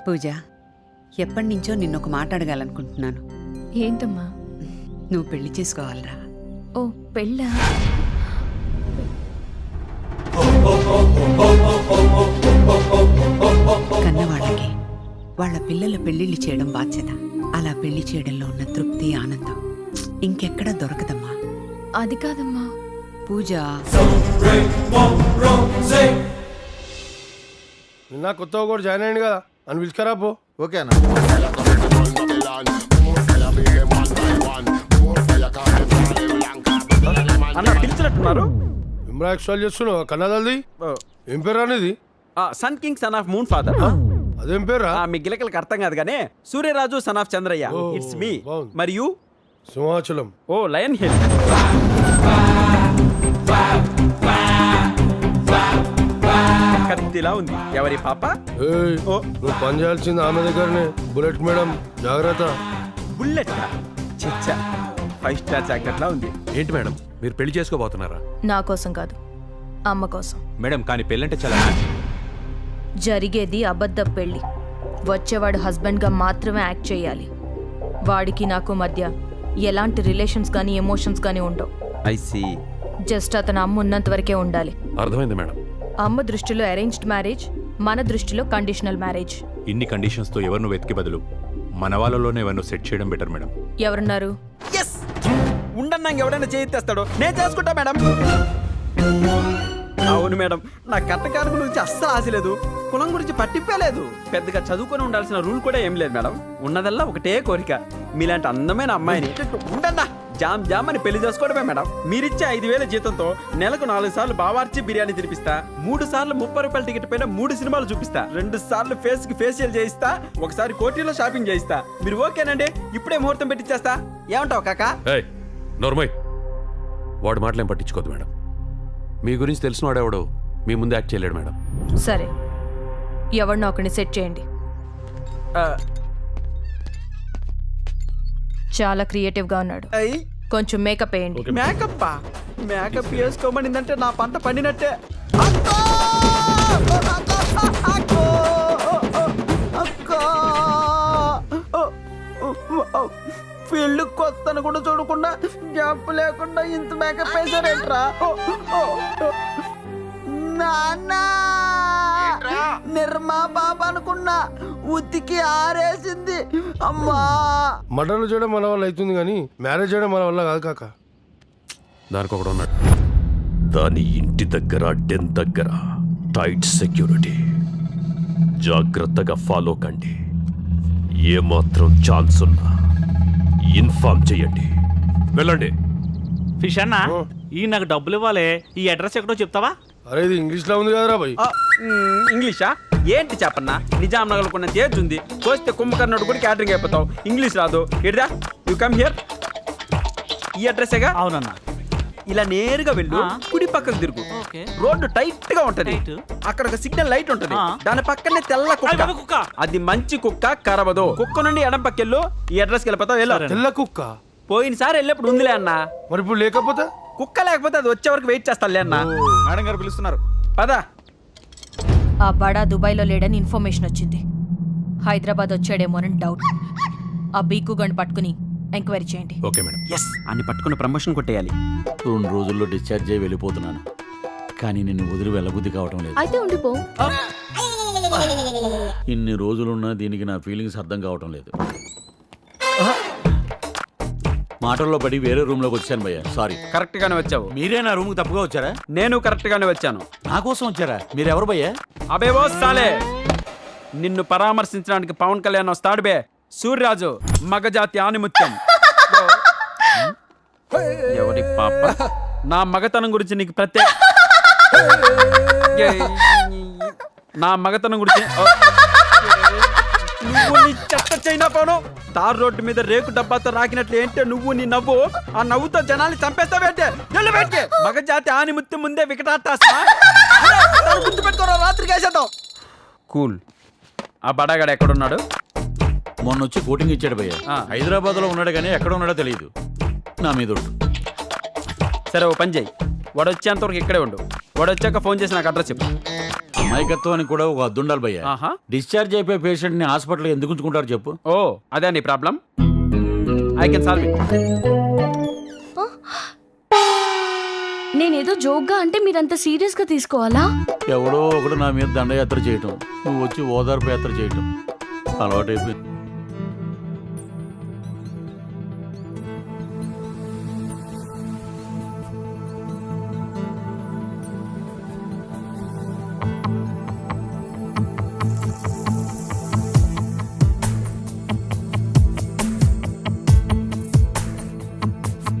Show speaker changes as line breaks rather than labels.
పూజ, ఎప్పటి నుంచో నిన్నొక మాట అడగాలనుకుంటున్నాను.
ఏంటమ్మా?
నువ్వు పెళ్లి చేసుకోవాలరా.
ఓ పెళ్ళా?
కన్నవాళ్ళకి వాళ్ళ పిల్లల పెళ్లిళ్ళు చేయడం బాధ్యత. అలా పెళ్లి చేయడంలో ఉన్న తృప్తి, ఆనందం ఇంకెక్కడా దొరకదమ్మా.
అది కాదమ్మా.
పూజ,
నిన్న కొత్తగా కూడా జాయిన్ అయ్యింది కదా అని పిలుచుకరా పో.
ఓకేనా?
అన్న పిలిచినట్టున్నారు.
ఇమ్రా ఎక్స్ట్రాల్ చేస్తున్నావు కన్నదల్ది. ఏం పేరు అనేది?
Sun king son of moon father.
అదేం పేరా?
మీ గిలకలకు అర్థం కాదు కానీ Suryaraju son of Chandraiah.
Oh,
it's me.
బాగుంది.
మరియు
సింహాచలం.
Oh lion hill. కత్తిలా ఉంది. ఎవరి పాప?
ఏయ్,
ఓ.
నువ్వు పని చేయాల్సింది ఆమె దగ్గరనే. బుల్లెట్ మేడం జాగ్రత్త.
బుల్లెట్. చిచ్చా 5 స్టార్ జాకెట్ లా ఉంది.
ఏంటి మేడం, మీరు పెళ్లి చేసుకోబోతున్నారా?
నా కోసం కాదు, అమ్మ కోసం.
మేడం కానీ పెళ్ళంటే చాలా
జరిగేది అబద్ధ పెళ్లి. వచ్చేవాడు హస్బెండ్గా మాత్రమే యాక్ట్ చేయాలి. వాడికి నాకు మధ్య ఎలాంటి రిలేషన్స్ కానీ ఎమోషన్స్ కానీ ఉండవు.
I see.
జస్ట్ అతను అమ్మ ఉన్నంత వరకే ఉండాలి.
అర్థమైంది మేడం.
అమ్మ దృష్టిలో అరేంజ్డ్ మ్యారేజ్, మన దృష్టిలో కండిషనల్ మ్యారేజ్.
ఇన్ని కండిషన్స్ తో ఎవరిను వెతికి బదులు మన వాళ్ళలోనే ఎవరినో సెట్ చేయడం బెటర్ మేడం.
ఎవరున్నారు?
ఎస్, ఉండన్నా ఎవడైనా చేయిస్తాడు. నేను చేసుకుంటా మేడం. అవును మేడం, నా కట్టకారు గురించి అస్సలు ఆశ లేదు. కులం గురించి పట్టింపలేదు. పెద్దగా చదువుకొని ఉండాల్సిన రూల్ కూడా ఏం లేదు మేడం. ఉన్నదల్లా ఒకటే కోరిక, మీలాంటి అందమైన అమ్మాయిని ఉండన్నా జామ్ జామ్ అని పెళ్లి చేసుకోవడమే మేడం. మీరిచ్చే 5,000 జీతంతో నెలకు 4 సార్లు బావార్చి బిర్యానీ తినిపిస్తా, 3 సార్లు 30 రూపాయల టికెట్ పైన 3 సినిమాలు చూపిస్తా, 2 సార్లు ఫేస్ కి ఫేషియల్ చేయిస్తా, ఒకసారి కోటిలో షాపింగ్ చేయిస్తా. మీరు ఓకేనండి? ఇప్పుడే ముహూర్తం పెట్టించేస్తా. ఏమంటావు కాకా?
నోర్మయ్, వాడు మాటలేం పట్టించుకోదు మేడం. మీ గురించి తెలిసిన వాడెవడో మీ ముందు యాక్ట్ చేయలేడు మేడం.
సరే, ఎవరినో ఒకరిని సెట్ చేయండి. చాలా క్రియేటివ్గా ఉన్నాడు. కొంచెం మేకప్ వేయండి.
మేకప్ మేకప్ వేసుకోమనిందంటే నా పంట పండినట్టే. పెళ్ళి కొత్తను కూడా చూడకుండా గ్యాప్ లేకుండా ఇంత మేకప్ వేసారేంట్రా? నాన్నా, నిర్మా బాబా అనుకున్నా, ఉతికి ఆరేసింది. అమ్మా,
మర్డర్లు చేయడం మన వల్ల అవుతుంది కానీ మ్యారేజ్ చేయడం మన వల్ల కాదు కాక.
దానికి ఒకడు ఉన్నాడు.
దాని ఇంటి దగ్గర డెన్ దగ్గర టైట్ సెక్యూరిటీ. జాగ్రత్తగా ఫాలో కండి. ఏమాత్రం ఛాన్స్ ఉన్నా ఇన్ఫార్మ్ చేయండి. వెళ్ళండి.
ఫిష్ అన్న, ఈ నాకు డబ్బులు ఇవ్వాలి. ఈ అడ్రస్ ఎక్కడో చెప్తావా?
అరే ఇది ఇంగ్లీష్ లో ఉంది కదరా భయ్.
ఇంగ్లీషా? ఏంటి చెప్పన్నా, నిజాం నగర్ కొన్న తేజ్ ఉంది. కోస్తే కుంభకర్ణుడు కూడా క్యాటరింగ్ అయిపోతావు. ఇంగ్లీష్ రాదు. ఇడ్దా, యు కమ్ హియర్. ఈ అడ్రస్సేగా?
అవునన్నా.
ఇలా నేరుగా వెళ్ళు, కుడి పక్కకు తిరుగు. రోడ్డు టైట్ గా ఉంటది. అక్కడ ఒక సిగ్నల్ లైట్ ఉంటది. దాని పక్కనే తెల్ల కుక్క. అది మంచి కుక్క, కరవదు. కుక్క నుండి ఎడం పక్కెళ్ళు, ఈ అడ్రస్ కి వెళ్ళిపోతావు. వెళ్ళు.
తెల్ల కుక్క?
పోయినసారి వెళ్ళేప్పుడు ఉందిలే అన్న.
మరి ఇప్పుడు లేకపోతే?
కుక్క లేకపోతే అది వచ్చే వరకు వెయిట్ చేస్తాలే అన్న. మేడం గారు పిలుస్తున్నారు, పదా.
ఆ బడా దుబాయ్లో లేడని ఇన్ఫర్మేషన్ వచ్చింది. హైదరాబాద్ వచ్చాడేమోనని డౌట్. ఆ బీకు గండి పట్టుకుని ఎంక్వైరీ చేయండి.
Okay madam.
ఎస్, అన్ని పట్టుకుని ప్రమోషన్ కొట్టేయాలి.
2 రోజుల్లో డిశ్చార్జ్ అయ్యి వెళ్ళిపోతున్నాను, కానీ నిన్ను వదిలి వెళ్ళబుద్ధి కావటం లేదు.
అయితే ఉండిపో.
ఇన్ని రోజులున్నా దీనికి నా ఫీలింగ్స్ అర్థం కావటం లేదు. మాటల్లో పడి వేరే రూమ్ లోకి వచ్చాను భయ్య, సారీ.
కరెక్ట్ గానే వచ్చావు.
మీరే నా రూమ్ కి తప్పుగా వచ్చారా?
నేను కరెక్ట్ గానే వచ్చాను.
నా కోసం వచ్చారా? మీరెవరు భయ్యా?
అబేవో సాలే, నిన్ను పరామర్శించడానికి పవన్ కళ్యాణ్ వస్తాడు బే. సూర్యరాజు, మగజాతి ఆనిముత్యం. ఎవరి పాప? నా మగతనం గురించి నీకు ప్రత్యేక నా మగతనం గురించి నువ్వు నీ చెత్త చైనా పోను. తార్ రోడ్డు మీద రేకు డబ్బాతో రాకినట్లు ఏంటే నువ్వు నీ నవ్వు. ఆ నవ్వుతో జనాన్ని చంపేస్తావేంటే? మగజాతి ఆనిముత్యం ముందే వికటాటాసా. గుర్తుపెట్టుకోరా, రాత్రికి వేసేద్దాం. కూల్. ఆ బడాగాడు ఎక్కడున్నాడు?
మొన్న వచ్చి కోటింగ్ ఇచ్చాడు భయ్య. హైదరాబాద్ లో ఉన్నాడు కానీ ఎక్కడ ఉన్నాడో తెలియదు. నా మీద ఉండు.
సరే, ఓ పని చేయి, వాడు వచ్చేంతవరకు ఇక్కడే ఉండు. వాడు వచ్చాక ఫోన్ చేసి నాకు అడ్రస్ చెప్పు.
అమాయకత్వానికి కూడా ఒక హద్దు ఉండాలి భయ్య.
ఆహా.
డిశ్చార్జ్ అయిపోయే పేషెంట్ ని హాస్పిటల్ ఎందుకు ఉంచుకుంటారు చెప్పు?
ఓ అదే నీ problem. I can solve it.
నేనేదో జోక్గా అంటే మీరంత సీరియస్గా తీసుకోవాలా?
ఎవడో ఒకడు నా మీద దండయాత్ర చేయటం, నువ్వు వచ్చి ఓదార్పు యాత్ర చేయటం అలవాటైపోయింది.